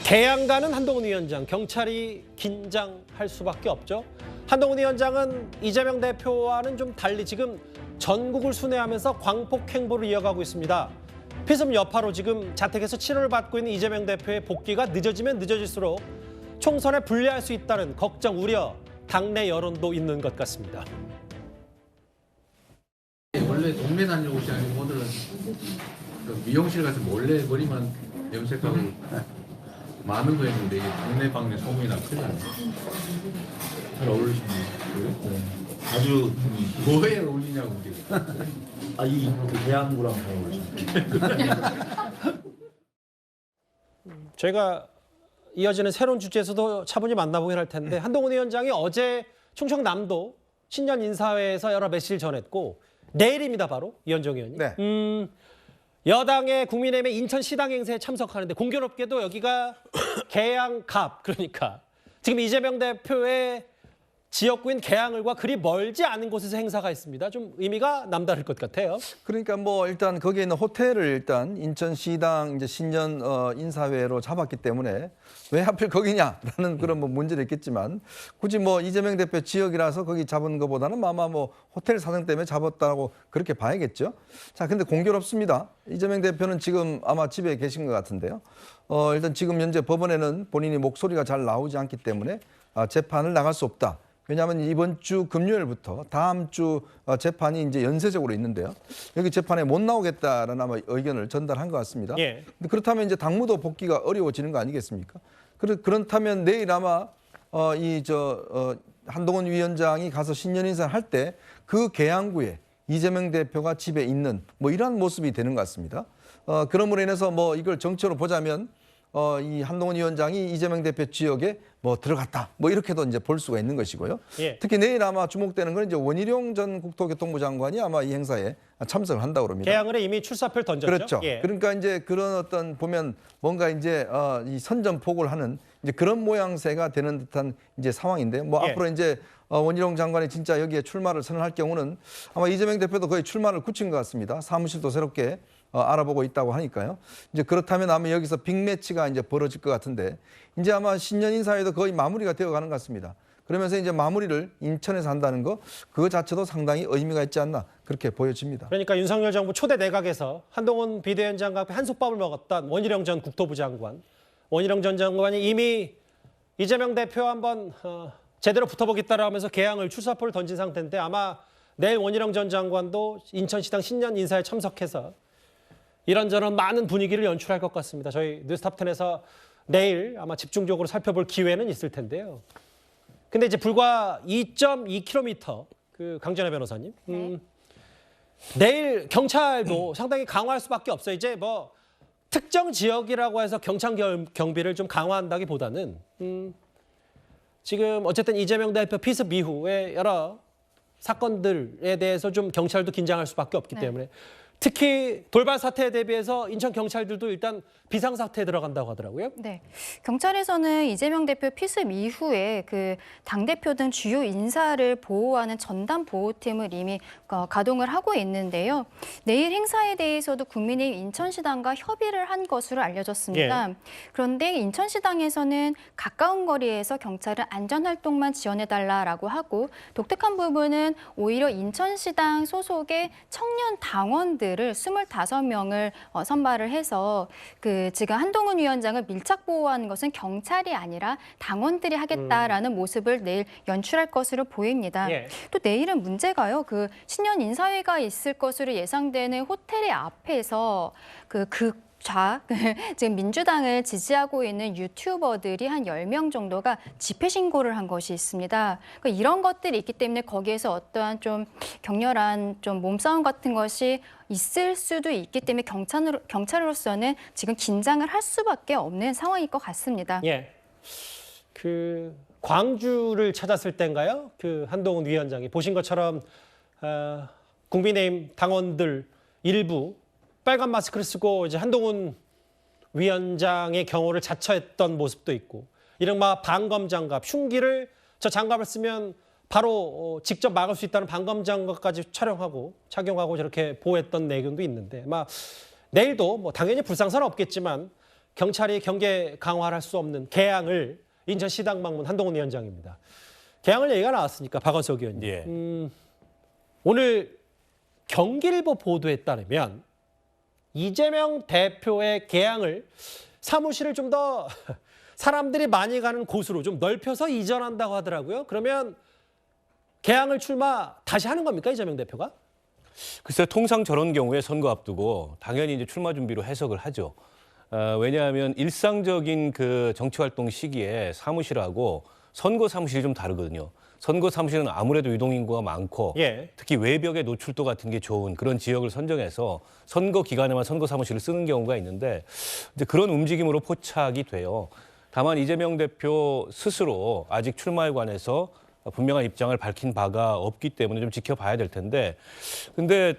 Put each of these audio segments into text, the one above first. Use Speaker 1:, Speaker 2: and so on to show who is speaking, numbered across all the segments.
Speaker 1: 개양 가는 한동훈 위원장, 경찰이 긴장할 수밖에 없죠. 한동훈 위원장은 이재명 대표와는 좀 달리 지금 전국을 순회하면서 광폭 행보를 이어가고 있습니다. 피습 여파로 지금 자택에서 치료를 받고 있는 이재명 대표의 복귀가 늦어지면 늦어질수록 총선에 불리할 수 있다는 걱정, 우려, 당내 여론도 있는 것 같습니다.
Speaker 2: 원래 동네 다니는 곳이 아니고 오늘은 그 미용실 가서 몰래 머리만 염색하고 많은 거 했는데 이게 동네방네 소문이나 큰일 났네. 잘 어울리시네요.
Speaker 3: 아주
Speaker 2: 뭐에 어울리냐고 우리가.
Speaker 3: 이 대한구랑 잘 어울리죠.
Speaker 1: 저희가 이어지는 새로운 주제에서도 차분히 만나보긴 할 텐데 한동훈 위원장이 어제 충청남도 신년 인사회에서 여러 메시지를 전했고 내일입니다, 바로 이현정 의원님.
Speaker 4: 네.
Speaker 1: 여당의 국민의힘의 인천시당 행사에 참석하는데 공교롭게도 여기가 계양갑, 그러니까 지금 이재명 대표의 지역구인 계양을과 그리 멀지 않은 곳에서 행사가 있습니다. 좀 의미가 남다를 것 같아요.
Speaker 4: 그러니까 뭐 일단 거기에 있는 호텔을 일단 인천시당 이제 신년 인사회로 잡았기 때문에 왜 하필 거기냐라는 그런 뭐 문제도 있겠지만 굳이 뭐 이재명 대표 지역이라서 거기 잡은 것보다는 아마 뭐 호텔 사정 때문에 잡았다고 그렇게 봐야겠죠. 자, 근데 공교롭습니다. 이재명 대표는 지금 아마 집에 계신 것 같은데요. 일단 지금 현재 법원에는 본인이 목소리가 잘 나오지 않기 때문에 재판을 나갈 수 없다. 왜냐하면 이번 주 금요일부터 다음 주 재판이 이제 연쇄적으로 있는데요. 여기 재판에 못 나오겠다라는 아마 의견을 전달한 것 같습니다.
Speaker 1: 예.
Speaker 4: 근데 그렇다면 이제 당무도 복귀가 어려워지는 거 아니겠습니까? 그렇다면 내일 아마 한동훈 위원장이 가서 신년 인사를 할 때 그 계양구에 이재명 대표가 집에 있는 뭐 이러한 모습이 되는 것 같습니다. 그럼으로 인해서 뭐 이걸 정치로 보자면 이 한동훈 위원장이 이재명 대표 지역에 뭐 들어갔다 뭐 이렇게도 이제 볼 수가 있는 것이고요.
Speaker 1: 예.
Speaker 4: 특히 내일 아마 주목되는 건 이제 원희룡 전 국토교통부 장관이 아마 이 행사에 참석을 한다고 합니다.
Speaker 1: 계양을에 이미 출사표를 던졌죠.
Speaker 4: 그렇죠.
Speaker 1: 예.
Speaker 4: 그러니까 이제 그런 어떤 보면 뭔가 이제 이 선전포고를 하는 이제 그런 모양새가 되는 듯한 이제 상황인데요. 뭐
Speaker 1: 예.
Speaker 4: 앞으로 이제 원희룡 장관이 진짜 여기에 출마를 선언할 경우는 아마 이재명 대표도 거의 출마를 굳힌 것 같습니다. 사무실도 새롭게 알아보고 있다고 하니까요. 이제 그렇다면 아마 여기서 빅매치가 이제 벌어질 것 같은데 이제 아마 신년 인사회도 거의 마무리가 되어 가는 것 같습니다. 그러면서 이제 마무리를 인천에서 한다는 거 그거 자체도 상당히 의미가 있지 않나 그렇게 보여집니다.
Speaker 1: 그러니까 윤석열 정부 초대 내각에서 한동훈 비대위원장과 함께 한솥밥을 먹었던 원희룡 전 국토부 장관, 원희룡 전 장관이 이미 이재명 대표와 한번 제대로 붙어보겠다라 하면서 계양을 출사표를 던진 상태인데 아마 내일 원희룡 전 장관도 인천시당 신년 인사에 참석해서 이런저런 많은 분위기를 연출할 것 같습니다. 저희 뉴스탑10에서 내일 아마 집중적으로 살펴볼 기회는 있을 텐데요. 근데 이제 불과 2.2km 그 강전혜 변호사님. 내일 경찰도 상당히 강화할 수밖에 없어요. 이제 뭐 특정 지역이라고 해서 경찰 경비를 좀 강화한다기보다는 지금 어쨌든 이재명 대표 피습 이후에 여러 사건들에 대해서 좀 경찰도 긴장할 수밖에 없기 때문에 특히 돌발 사태에 대비해서 인천 경찰들도 일단 비상사태에 들어간다고 하더라고요.
Speaker 5: 네, 경찰에서는 이재명 대표 피습 이후에 그 당대표 등 주요 인사를 보호하는 전담 보호팀을 이미 가동을 하고 있는데요. 내일 행사에 대해서도 국민의힘 인천시당과 협의를 한 것으로 알려졌습니다.
Speaker 1: 예.
Speaker 5: 그런데 인천시당에서는 가까운 거리에서 경찰은 안전활동만 지원해달라고 하고 독특한 부분은 오히려 인천시당 소속의 청년 당원들을 25명을 선발을 해서 지금 한동훈 위원장을 밀착 보호하는 것은 경찰이 아니라 당원들이 하겠다라는 모습을 내일 연출할 것으로 보입니다.
Speaker 1: 예.
Speaker 5: 또 내일은 문제가요. 그 신년 인사회가 있을 것으로 예상되는 호텔의 앞에서 지금 민주당을 지지하고 있는 유튜버들이 한 10명 정도가 집회 신고를 한 것이 있습니다. 그러니까 이런 것들이 있기 때문에 거기에서 어떠한 좀 격렬한 좀 몸싸움 같은 것이 있을 수도 있기 때문에 경찰으로서는 지금 긴장을 할 수밖에 없는 상황일 것 같습니다.
Speaker 1: 예. 광주를 찾았을 때인가요? 한동훈 위원장이 보신 것처럼 국민의힘 당원들 일부 빨간 마스크를 쓰고 이제 한동훈 위원장의 경호를 자처했던 모습도 있고 이른바 방검 장갑, 흉기를 저 장갑을 쓰면 바로 직접 막을 수 있다는 방검 장갑까지 착용하고 저렇게 보호했던 내용도 있는데 내일도 뭐 당연히 불상사는 없겠지만 경찰이 경계 강화할 수 없는 개항을 인천시당 방문 한동훈 위원장입니다. 개항을 얘기가 나왔으니까 박원석 의원님.
Speaker 6: 예.
Speaker 1: 오늘 경기일보 보도에 따르면 이재명 대표의 개항을 사무실을 좀 더 사람들이 많이 가는 곳으로 좀 넓혀서 이전한다고 하더라고요. 그러면 개항을 출마 다시 하는 겁니까, 이재명 대표가?
Speaker 6: 글쎄 통상 저런 경우에 선거 앞두고 당연히 이제 출마 준비로 해석을 하죠. 왜냐하면 일상적인 그 정치 활동 시기에 사무실하고 선거 사무실이 좀 다르거든요. 선거 사무실은 아무래도 유동인구가 많고
Speaker 1: 예.
Speaker 6: 특히 외벽의 노출도 같은 게 좋은 그런 지역을 선정해서 선거 기간에만 선거 사무실을 쓰는 경우가 있는데 이제 그런 움직임으로 포착이 돼요. 다만 이재명 대표 스스로 아직 출마에 관해서 분명한 입장을 밝힌 바가 없기 때문에 좀 지켜봐야 될 텐데 근데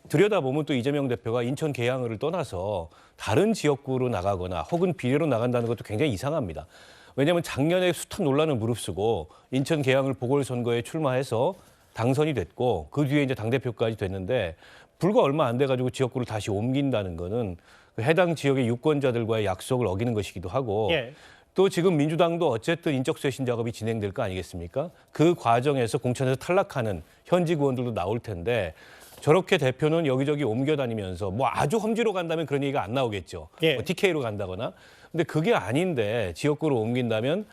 Speaker 6: 들여다보면 또 이재명 대표가 인천 계양을 떠나서 다른 지역구로 나가거나 혹은 비례로 나간다는 것도 굉장히 이상합니다. 왜냐하면 작년에 숱한 논란을 무릅쓰고 인천 계양을 보궐선거에 출마해서 당선이 됐고 그 뒤에 이제 당대표까지 됐는데 불과 얼마 안 돼가지고 지역구를 다시 옮긴다는 거는 그 해당 지역의 유권자들과의 약속을 어기는 것이기도 하고
Speaker 1: 예.
Speaker 6: 또 지금 민주당도 어쨌든 인적 쇄신 작업이 진행될 거 아니겠습니까? 그 과정에서 공천에서 탈락하는 현직 의원들도 나올 텐데 저렇게 대표는 여기저기 옮겨다니면서 뭐 아주 험지로 간다면 그런 얘기가 안 나오겠죠.
Speaker 1: 예.
Speaker 6: 뭐 TK로 간다거나. 근데 그게 아닌데 지역구로 옮긴다면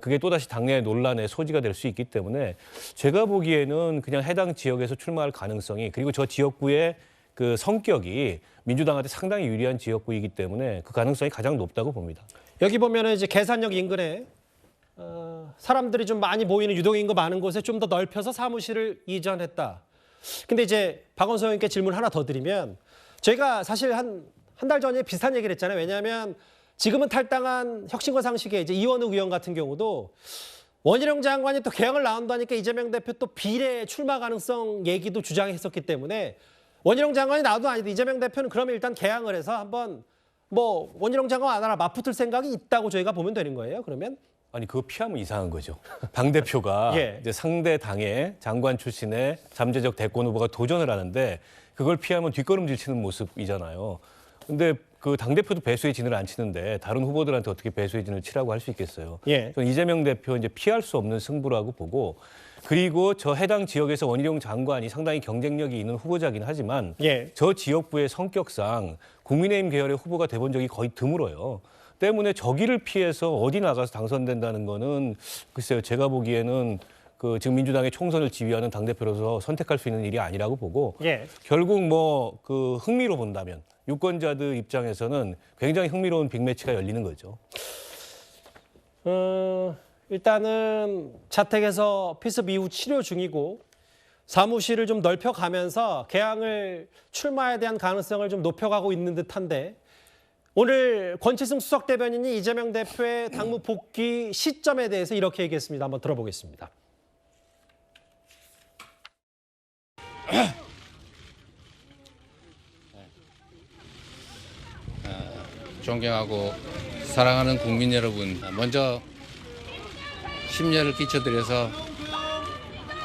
Speaker 6: 그게 또다시 당내 논란의 소지가 될 수 있기 때문에 제가 보기에는 그냥 해당 지역에서 출마할 가능성이 그리고 저 지역구의 그 성격이 민주당한테 상당히 유리한 지역구이기 때문에 그 가능성이 가장 높다고 봅니다.
Speaker 1: 여기 보면은 이제 계산역 인근에 사람들이 좀 많이 모이는 유동인구 많은 곳에 좀 더 넓혀서 사무실을 이전했다. 근데 이제 박원석 의원께 질문 하나 더 드리면 저희가 사실 한 달 전에 비슷한 얘기를 했잖아요. 왜냐하면 지금은 탈당한 혁신과 상식의 이제 이원욱 의원 같은 경우도 원희룡 장관이 또 개항을 나온다니까 이재명 대표 또 비례 출마 가능성 얘기도 주장했었기 때문에 원희룡 장관이 나와도 아니고 이재명 대표는 그러면 일단 개항을 해서 한번 뭐 원희룡 장관 안 하나 맞붙을 생각이 있다고 저희가 보면 되는 거예요. 그러면
Speaker 6: 아니 그거 피하면 이상한 거죠. 당 대표가
Speaker 1: 예.
Speaker 6: 이제 상대 당의 장관 출신의 잠재적 대권 후보가 도전을 하는데 그걸 피하면 뒷걸음질 치는 모습이잖아요. 근데 그 당 대표도 배수의 진을 안 치는데 다른 후보들한테 어떻게 배수의 진을 치라고 할 수 있겠어요.
Speaker 1: 예.
Speaker 6: 저는 이재명 대표 이제 피할 수 없는 승부라고 보고 그리고 저 해당 지역에서 원희룡 장관이 상당히 경쟁력이 있는 후보자긴 하지만
Speaker 1: 예.
Speaker 6: 저 지역구의 성격상 국민의힘 계열의 후보가 돼본 적이 거의 드물어요. 때문에 저기를 피해서 어디 나가서 당선된다는 거는 글쎄요. 제가 보기에는 그 지금 민주당의 총선을 지휘하는 당대표로서 선택할 수 있는 일이 아니라고 보고
Speaker 1: 예.
Speaker 6: 결국 뭐 그 흥미로 본다면 유권자들 입장에서는 굉장히 흥미로운 빅매치가 열리는 거죠.
Speaker 1: 일단은 자택에서 피습 이후 치료 중이고 사무실을 좀 넓혀가면서 개항을 출마에 대한 가능성을 좀 높여가고 있는 듯한데 오늘 권치승 수석 대변인이 이재명 대표의 당무 복귀 시점에 대해서 이렇게 얘기했습니다. 한번 들어보겠습니다.
Speaker 7: 존경하고 사랑하는 국민 여러분, 먼저 심려를 끼쳐드려서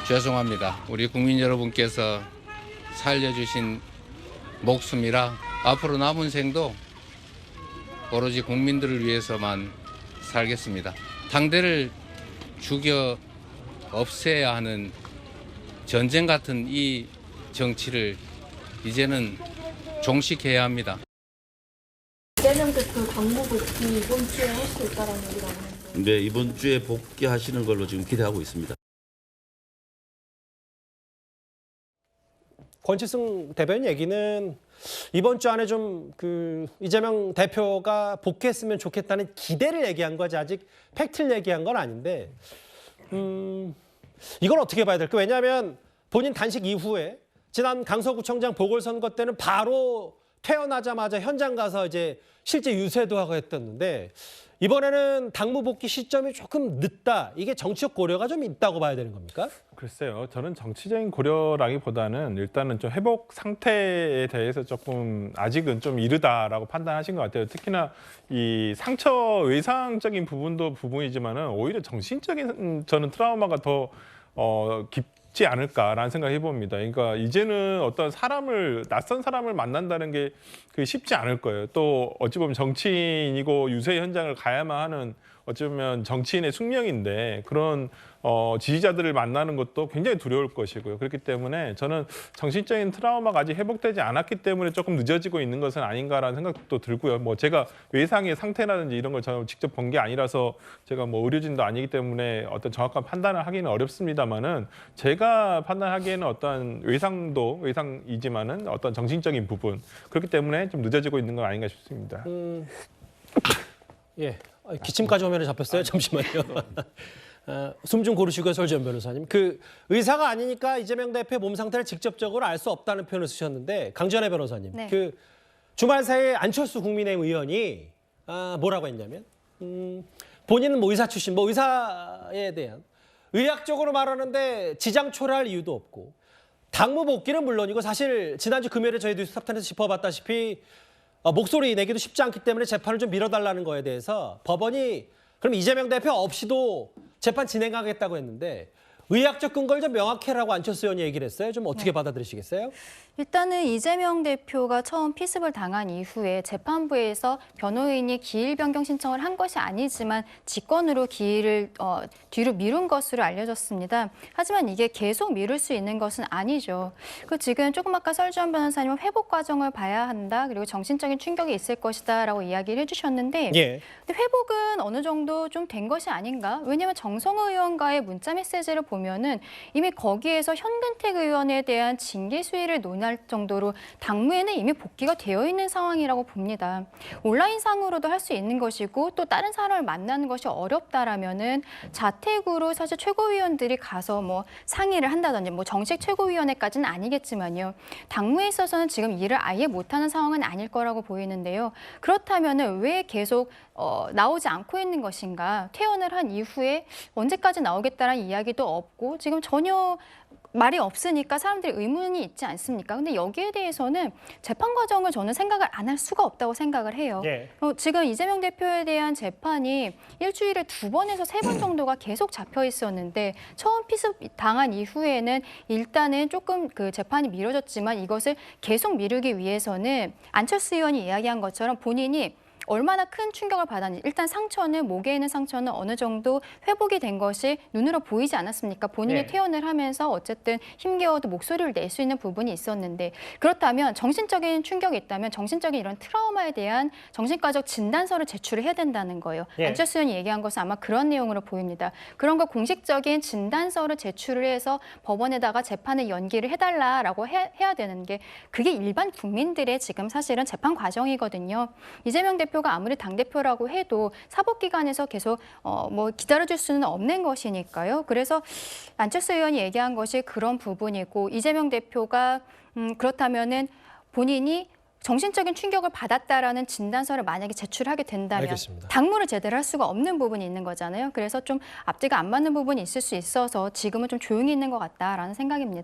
Speaker 7: 죄송합니다. 우리 국민 여러분께서 살려주신 목숨이라 앞으로 남은 생도 오로지 국민들을 위해서만 살겠습니다. 당대를 죽여 없애야 하는 전쟁 같은 이 정치를 이제는 종식해야 합니다.
Speaker 8: 이재명 대표 당무 복귀 이번 주에 할 수 있다라는 얘기가 나오는데.
Speaker 9: 네, 이번 주에 복귀하시는 걸로 지금 기대하고 있습니다.
Speaker 1: 권치승 대변인 얘기는 이번 주 안에 좀 그 이재명 대표가 복귀했으면 좋겠다는 기대를 얘기한 거지 아직 팩트를 얘기한 건 아닌데 이걸 어떻게 봐야 될까? 왜냐하면 본인 단식 이후에 지난 강서구청장 보궐선거 때는 바로 퇴원하자마자 현장 가서 이제 실제 유세도 하고 했었는데 이번에는 당무 복귀 시점이 조금 늦다. 이게 정치적 고려가 좀 있다고 봐야 되는 겁니까?
Speaker 10: 글쎄요. 저는 정치적인 고려라기보다는 일단은 좀 회복 상태에 대해서 조금 아직은 좀 이르다라고 판단하신 것 같아요. 특히나 이 상처 외상적인 부분도 부분이지만은 오히려 정신적인 저는 트라우마가 더 쉽지 않을까라는 생각을 해봅니다. 그러니까 이제는 어떤 낯선 사람을 만난다는 게 그게 쉽지 않을 거예요. 또 어찌 보면 정치인이고 유세 현장을 가야만 하는 어쩌면 정치인의 숙명인데 그런 지지자들을 만나는 것도 굉장히 두려울 것이고요. 그렇기 때문에 저는 정신적인 트라우마가 아직 회복되지 않았기 때문에 조금 늦어지고 있는 것은 아닌가라는 생각도 들고요. 뭐 제가 외상의 상태라든지 이런 걸 저는 직접 본 게 아니라서 제가 뭐 의료진도 아니기 때문에 어떤 정확한 판단을 하기는 어렵습니다만은 제가 판단하기에는 어떤 외상도 외상이지만은 어떤 정신적인 부분 그렇기 때문에 좀 늦어지고 있는 건 아닌가 싶습니다.
Speaker 1: 예, 기침까지 화면에 잡혔어요. 잠시만요. 숨 좀 고르시고요, 설지현 변호사님. 그 의사가 아니니까 이재명 대표의 몸 상태를 직접적으로 알 수 없다는 표현을 쓰셨는데 강전혜 변호사님,
Speaker 5: 네.
Speaker 1: 그 주말 사이에 안철수 국민의힘 의원이 뭐라고 했냐면 본인은 뭐 의사 출신, 뭐 의사에 대한 의학적으로 말하는데 지장초래할 이유도 없고 당무 복귀는 물론이고 사실 지난주 금요일에 저희도 스탑탄에서 짚어봤다시피 목소리 내기도 쉽지 않기 때문에 재판을 좀 미뤄달라는 거에 대해서 법원이 그럼 이재명 대표 없이도 재판 진행하겠다고 했는데 의학적 근거를 좀 명확히 하라고 안철수 의원이 얘기를 했어요. 좀 어떻게 받아들이시겠어요?
Speaker 5: 일단은 이재명 대표가 처음 피습을 당한 이후에 재판부에서 변호인이 기일 변경 신청을 한 것이 아니지만 직권으로 기일을 뒤로 미룬 것으로 알려졌습니다. 하지만 이게 계속 미룰 수 있는 것은 아니죠. 지금 조금 아까 설지현 변호사님은 회복 과정을 봐야 한다. 그리고 정신적인 충격이 있을 것이다라고 이야기를 해주셨는데
Speaker 1: 예.
Speaker 5: 근데 회복은 어느 정도 좀 된 것이 아닌가? 왜냐하면 정성호 의원과의 문자 메시지를 보면은 이미 거기에서 현근택 의원에 대한 징계 수위를 논할 정도로 당무에는 이미 복귀가 되어 있는 상황이라고 봅니다. 온라인상으로도 할 수 있는 것이고 또 다른 사람을 만나는 것이 어렵다라면은 자택으로 사실 최고위원들이 가서 뭐 상의를 한다든지 뭐 정식 최고위원회까지는 아니겠지만요. 당무에 있어서는 지금 일을 아예 못하는 상황은 아닐 거라고 보이는데요. 그렇다면은 왜 계속 나오지 않고 있는 것인가? 퇴원을 한 이후에 언제까지 나오겠다라는 이야기도 없고 지금 전혀 말이 없으니까 사람들이 의문이 있지 않습니까? 근데 여기에 대해서는 재판 과정을 저는 생각을 안 할 수가 없다고 생각을 해요.
Speaker 1: 예.
Speaker 5: 지금 이재명 대표에 대한 재판이 일주일에 2번에서 3번 정도가 계속 잡혀 있었는데 처음 피습 당한 이후에는 일단은 조금 그 재판이 미뤄졌지만 이것을 계속 미루기 위해서는 안철수 의원이 이야기한 것처럼 본인이 얼마나 큰 충격을 받았는지 일단 상처는 목에 있는 상처는 어느 정도 회복이 된 것이 눈으로 보이지 않았습니까? 본인이
Speaker 1: 네.
Speaker 5: 퇴원을 하면서 어쨌든 힘겨워도 목소리를 낼 수 있는 부분이 있었는데 그렇다면 정신적인 충격이 있다면 정신적인 이런 트라우마에 대한 정신과적 진단서를 제출을 해야 된다는 거예요.
Speaker 1: 예.
Speaker 5: 안철수 의원이 얘기한 것은 아마 그런 내용으로 보입니다. 그런 거 공식적인 진단서를 제출을 해서 법원에다가 재판을 연기를 해달라라고 해야 되는 게 그게 일반 국민들의 지금 사실은 재판 과정이거든요. 이재명 대표가 아무리 당대표라고 해도 사법기관에서 계속 뭐 기다려줄 수는 없는 것이니까요. 그래서 안철수 의원이 얘기한 것이 그런 부분이고 이재명 대표가 그렇다면은 본인이 정신적인 충격을 받았다라는 진단서를 만약에 제출하게 된다면
Speaker 1: 알겠습니다.
Speaker 5: 당무를 제대로 할 수가 없는 부분이 있는 거잖아요. 그래서 좀 앞뒤가 안 맞는 부분이 있을 수 있어서 지금은 좀 조용히 있는 것 같다라는 생각입니다.